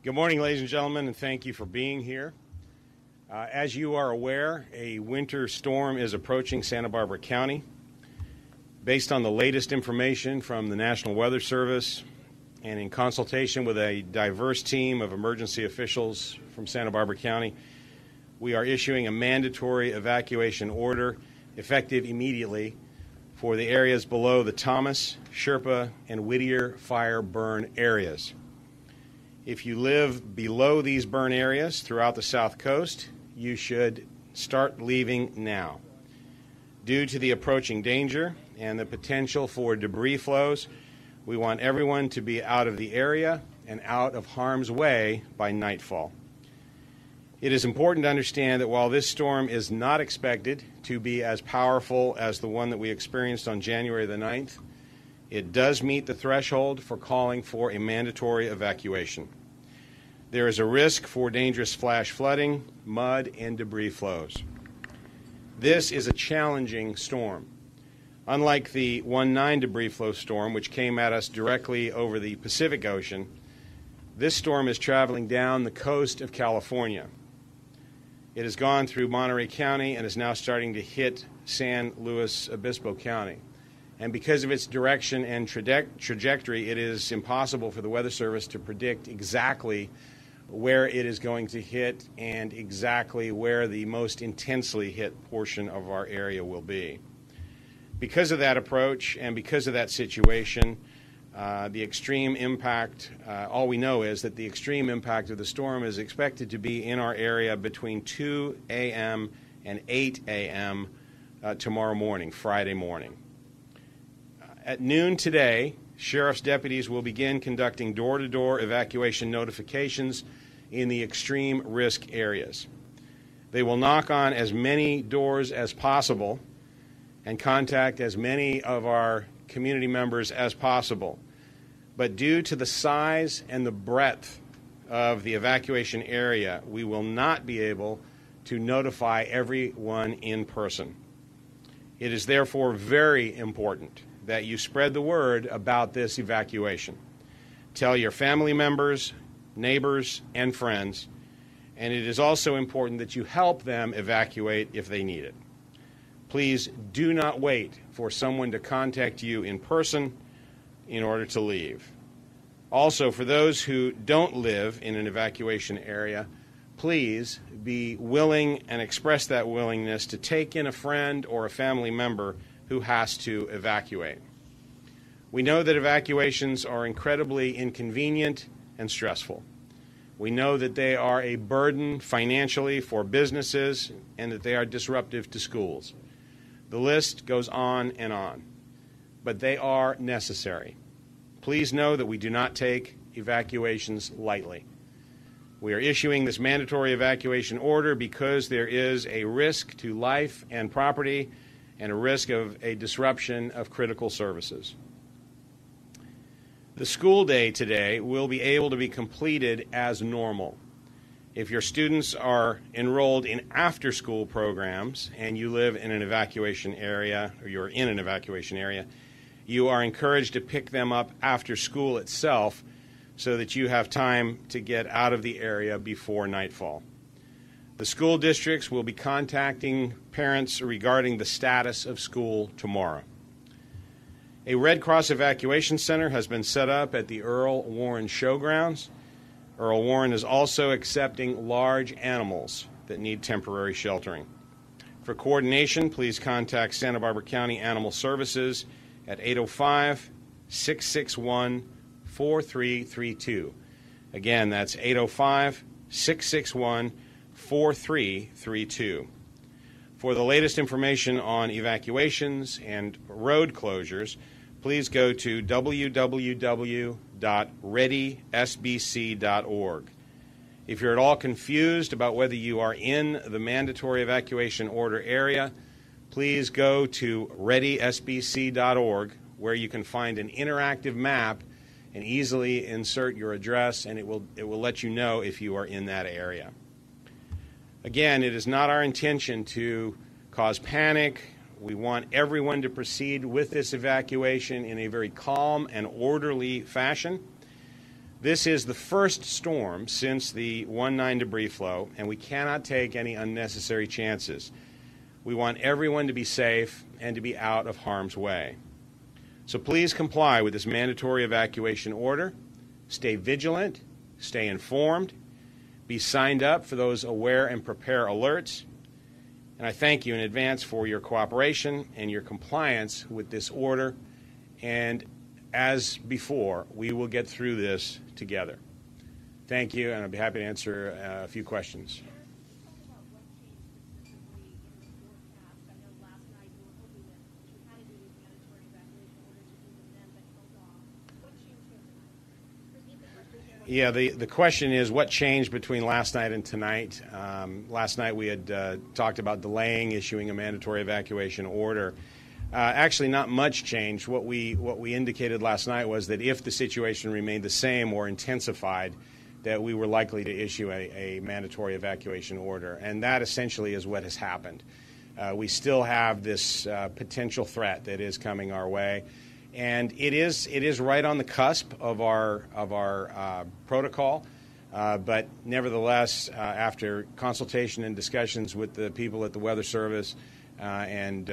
Good morning, ladies and gentlemen, and thank you for being here. As you are aware, a winter storm is approaching Santa Barbara County. Based on the latest information from the National Weather Service and in consultation with a diverse team of emergency officials from Santa Barbara County, we are issuing a mandatory evacuation order effective immediately for the areas below the Thomas, Sherpa, and Whittier fire burn areas. If you live below these burn areas throughout the South Coast, you should start leaving now. Due to the approaching danger and the potential for debris flows, we want everyone to be out of the area and out of harm's way by nightfall. It is important to understand that while this storm is not expected to be as powerful as the one that we experienced on January the 9th, it does meet the threshold for calling for a mandatory evacuation. There is a risk for dangerous flash flooding, mud, and debris flows. This is a challenging storm. Unlike the 1/9 debris flow storm, which came at us directly over the Pacific Ocean, this storm is traveling down the coast of California. It has gone through Monterey County and is now starting to hit San Luis Obispo County. And because of its direction and trajectory, it is impossible for the Weather Service to predict exactly where it is going to hit and exactly where the most intensely hit portion of our area will be. Because of that approach and because of that situation, the extreme impact, all we know is that the extreme impact of the storm is expected to be in our area between 2 a.m. and 8 a.m. Tomorrow morning, Friday morning. At noon today, sheriff's deputies will begin conducting door-to-door evacuation notifications in the extreme risk areas. They will knock on as many doors as possible and contact as many of our community members as possible. But due to the size and the breadth of the evacuation area, we will not be able to notify everyone in person. It is therefore very important that you spread the word about this evacuation. Tell your family members, neighbors, and friends, and it is also important that you help them evacuate if they need it. Please do not wait for someone to contact you in person in order to leave. Also, for those who don't live in an evacuation area, please be willing and express that willingness to take in a friend or a family member who has to evacuate. We know that evacuations are incredibly inconvenient and stressful. We know that they are a burden financially for businesses and that they are disruptive to schools. The list goes on and on, but they are necessary. Please know that we do not take evacuations lightly. We are issuing this mandatory evacuation order because there is a risk to life and property and a risk of a disruption of critical services. The school day today will be able to be completed as normal. If your students are enrolled in after-school programs and you live in an evacuation area, or you're in an evacuation area, you are encouraged to pick them up after school itself so that you have time to get out of the area before nightfall. The school districts will be contacting parents regarding the status of school tomorrow. A Red Cross evacuation center has been set up at the Earl Warren Showgrounds. Earl Warren is also accepting large animals that need temporary sheltering. For coordination, please contact Santa Barbara County Animal Services at 805-661-4332. Again, that's 805-661-4332. For the latest information on evacuations and road closures, please go to www.readysbc.org. If you're at all confused about whether you are in the mandatory evacuation order area, please go to readysbc.org, where you can find an interactive map and easily insert your address, and it will let you know if you are in that area. Again, it is not our intention to cause panic. We want everyone to proceed with this evacuation in a very calm and orderly fashion. This is the first storm since the 1/9 debris flow, and we cannot take any unnecessary chances. We want everyone to be safe and to be out of harm's way. So please comply with this mandatory evacuation order. Stay vigilant, stay informed, be signed up for those aware and prepare alerts. And I thank you in advance for your cooperation and your compliance with this order. And as before, we will get through this together. Thank you, and I'll be happy to answer a few questions. Yeah, the question is what changed between last night and tonight. Last night we had talked about delaying issuing a mandatory evacuation order. Actually, not much changed. What we indicated last night was that if the situation remained the same or intensified, that we were likely to issue a mandatory evacuation order. And that essentially is what has happened. We still have this potential threat that is coming our way. And it is right on the cusp of our protocol, but nevertheless, after consultation and discussions with the people at the Weather Service and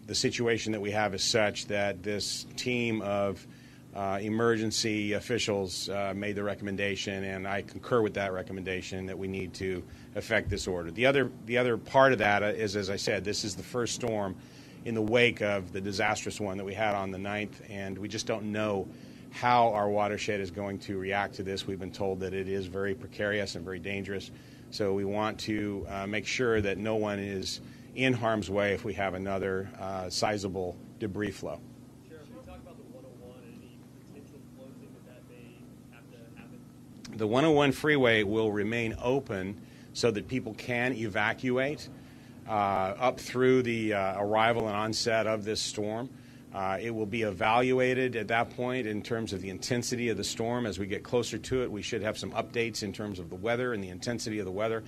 the situation that we have is such that this team of emergency officials made the recommendation, and I concur with that recommendation that we need to effect this order. The other part of that is, as I said, this is the first storm in the wake of the disastrous one that we had on the 9th, and we just don't know how our watershed is going to react to this. We've been told that it is very precarious and very dangerous, so we want to make sure that no one is in harm's way if we have another sizable debris flow. Sheriff, can you talk about the 101 and any potential closing that may have to happen? The 101 freeway will remain open so that people can evacuate up through the arrival and onset of this storm. It will be evaluated at that point in terms of the intensity of the storm. As we get closer to it, we should have some updates in terms of the weather and the intensity of the weather.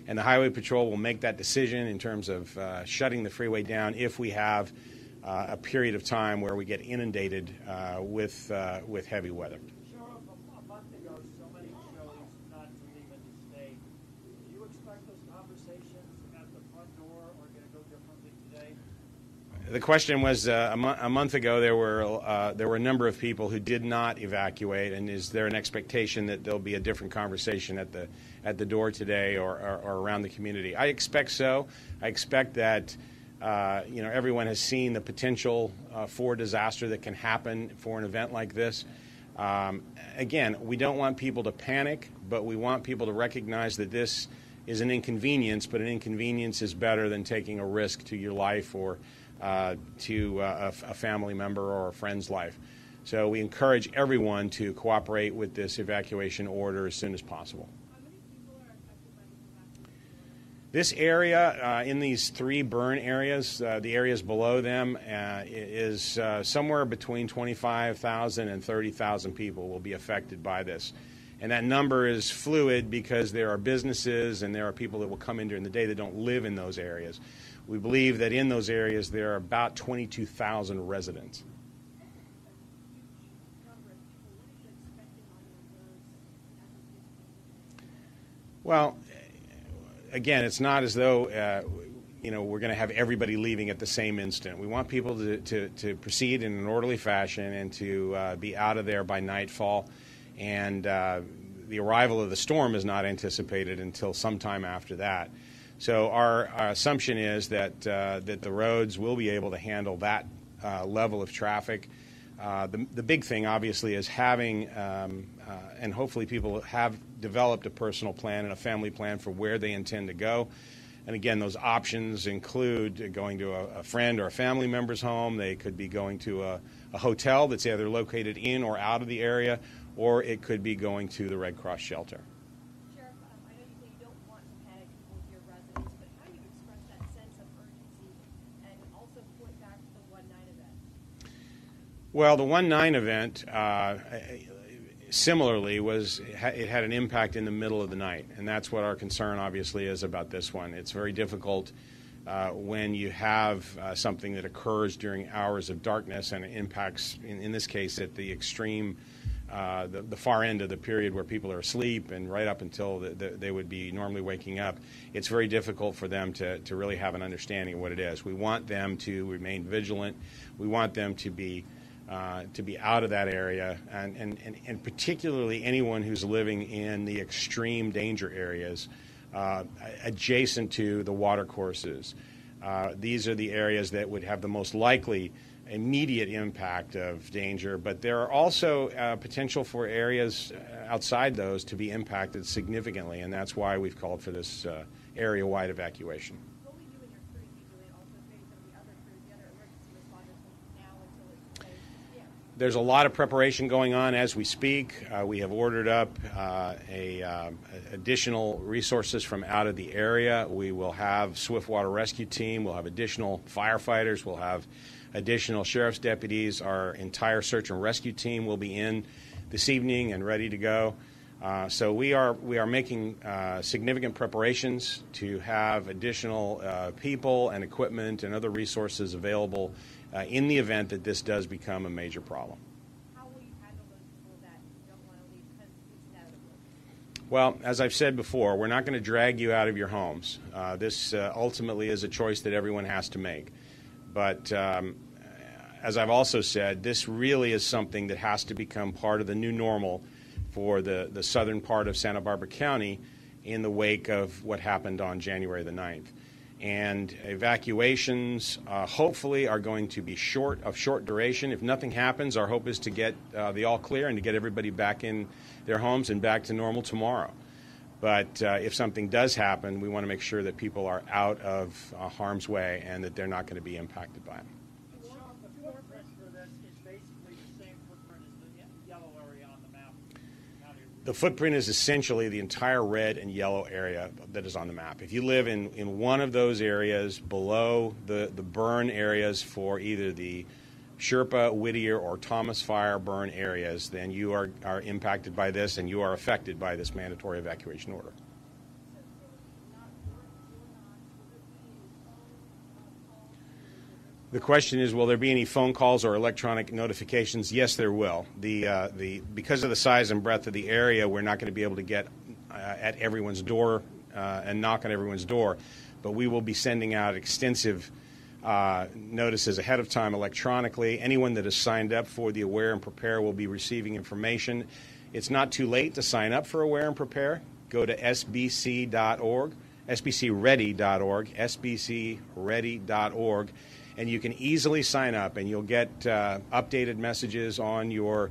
And the Highway Patrol will make that decision in terms of shutting the freeway down if we have a period of time where we get inundated with heavy weather. Sheriff, a month ago, so many chose not to leave in the state. Do you expect those conversations at the front door are going to go differently today? The question was a month ago there were a number of people who did not evacuate, and is there an expectation that there'll be a different conversation at the door today or around the community? I expect so. I expect that everyone has seen the potential for disaster that can happen for an event like this. Again, we don't want people to panic, but we want people to recognize that this is an inconvenience, but an inconvenience is better than taking a risk to your life or to a family member or a friend's life. So we encourage everyone to cooperate with this evacuation order as soon as possible. How many people are affected by this evacuation order? This area, in these 3 burn areas, the areas below them, is somewhere between 25,000 and 30,000 people will be affected by this. And that number is fluid because there are businesses and there are people that will come in during the day that don't live in those areas. We believe that in those areas there are about 22,000 residents. Well, again, it's not as though we're going to have everybody leaving at the same instant. We want people to proceed in an orderly fashion and to be out of there by nightfall. And the arrival of the storm is not anticipated until sometime after that. So our assumption is that the roads will be able to handle that level of traffic. The big thing, obviously, is having, and hopefully people have developed a personal plan and a family plan for where they intend to go. And again, those options include going to a friend or a family member's home. They could be going to a hotel that's either located in or out of the area, or it could be going to the Red Cross shelter. Sheriff, I know you say you don't want to panic with your residents, but how do you express that sense of urgency and also point back to the 1/9 event? Well, the 1/9 event, similarly, it had an impact in the middle of the night, and that's what our concern obviously is about this one. It's very difficult when you have something that occurs during hours of darkness and it impacts, in this case, at the extreme the far end of the period where people are asleep and right up until they would be normally waking up, it's very difficult for them to really have an understanding of what it is. We want them to remain vigilant. We want them to be out of that area, and particularly anyone who's living in the extreme danger areas adjacent to the water courses. These are the areas that would have the most likely immediate impact of danger, but there are also potential for areas outside those to be impacted significantly, and that's why we've called for this area-wide evacuation. What will you and your crews be doing also creating some of the other crews, the other emergency responders from now until it's safe? Yeah. There's a lot of preparation going on as we speak. We have ordered up additional resources from out of the area. We will have swift water rescue team. We'll have additional firefighters. We'll have additional sheriff's deputies. Our entire search and rescue team will be in this evening and ready to go. So we are making significant preparations to have additional people and equipment and other resources available in the event that this does become a major problem. How will you handle those people that don't want to leave because it's inevitable? Well, as I've said before, we're not going to drag you out of your homes. This ultimately is a choice that everyone has to make. But as I've also said, this really is something that has to become part of the new normal for the southern part of Santa Barbara County in the wake of what happened on January the 9th. And evacuations hopefully are going to be short duration. If nothing happens, our hope is to get the all clear and to get everybody back in their homes and back to normal tomorrow. But if something does happen, we want to make sure that people are out of harm's way and that they're not going to be impacted by it. Sean, the footprint for this is basically the same footprint as the yellow area on the map. The footprint is essentially the entire red and yellow area that is on the map. If you live in one of those areas below the burn areas for either the Sherpa, Whittier, or Thomas Fire burn areas, then you are impacted by this and you are affected by this mandatory evacuation order. The question is, will there be any phone calls or electronic notifications? Yes, there will. Because of the size and breadth of the area, we're not going to be able to get at everyone's door and knock on everyone's door, but we will be sending out extensive notices ahead of time electronically. Anyone that has signed up for the Aware and Prepare will be receiving information. It's not too late to sign up for Aware and Prepare. Go to sbc.org, sbcready.org, sbcready.org, and you can easily sign up, and you'll get updated messages on your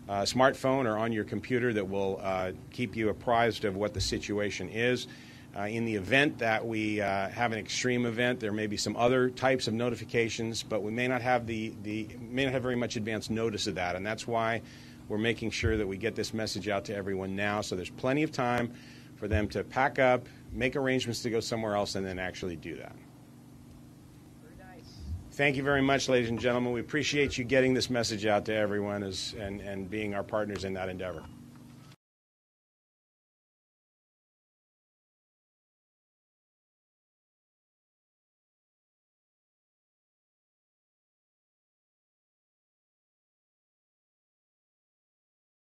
smartphone or on your computer that will keep you apprised of what the situation is. In the event that we have an extreme event, there may be some other types of notifications, but we may not have may not have very much advance notice of that, and that's why we're making sure that we get this message out to everyone now, so there's plenty of time for them to pack up, make arrangements to go somewhere else, and then actually do that. Very nice. Thank you very much, ladies and gentlemen. We appreciate you getting this message out to everyone and being our partners in that endeavor.